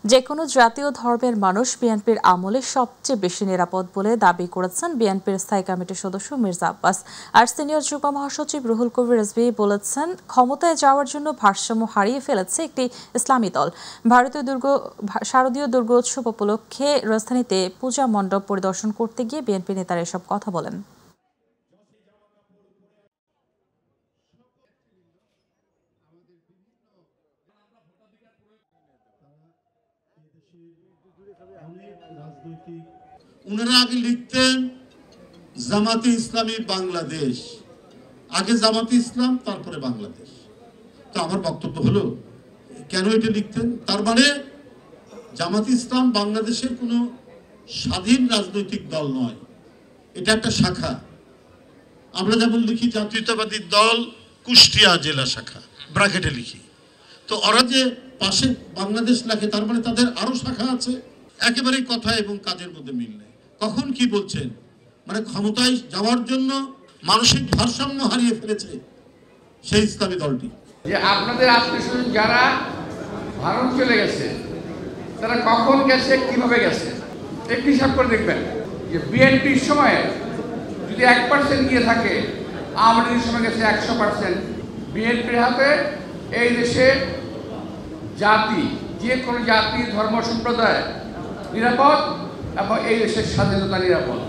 যেকোনো জাতীয় ধর্মের মানুষ বিএনপির আমলে সবচেয়ে বেশি নিরাপদ বলে দাবি করেছেন বিএনপির স্থায়ী কমিটির সদস্য মির্জা আব্বাস। আর সিনিয়র যুগ্ম মহাসচিব রুহুল কবির রিজভী বলেছেন, ক্ষমতায় যাওয়ার জন্য ভারসাম্য হারিয়ে ফেলেছে একটি ইসলামী দল। শারদীয় দুর্গোৎসব উপলক্ষে রাজধানীতে পূজা মণ্ডপ পরিদর্শন করতে গিয়ে বিএনপি নেতারা এসব কথা বলেন। উনারা আগে লিখতেন জামাতে ইসলামী বাংলাদেশ, আগে জামাতে ইসলাম তারপরে বাংলাদেশ। তো আমার বক্তব্য হলো, কেন এটা লিখতেন? তার মানে জামাতে ইসলাম বাংলাদেশের কোনো স্বাধীন রাজনৈতিক দল নয়, এটা একটা শাখা। আমরা যেমন লিখি জাতীয়তাবাদী দল কুষ্টিয়া জেলা শাখা, ব্র্যাকেটে লিখি। তো ওরা যে পাশে বাংলাদেশ লেখে, তার মানে তাদের আরো শাখা আছে। একেবারেই কথা এবং কাজের মধ্যে মিল নেই। কখন কি বলছেন? মানে ক্ষমতায় যাওয়ার জন্য মানসিক ভারসাম্য হারিয়ে ফেলেছে সেই ইসলামী দলটি। যে আপনাদের আত্মীয়স্বজন যারা ভারত চলে গেছে, তারা কখন গেছে, কিভাবে গেছে, একটু হিসাব করে দেখবেন। যে বিএনপির সময়ে যদি 1% গিয়ে থাকে, আওয়ামী লীগের সময় গেছে 100%। বিএনপির হাতে এই দেশে জাতি, যে কোনো জাতি, ধর্ম, সম্প্রদায় নিরাপদ এবং এই দেশের স্বাধীনতা নিরাপদ।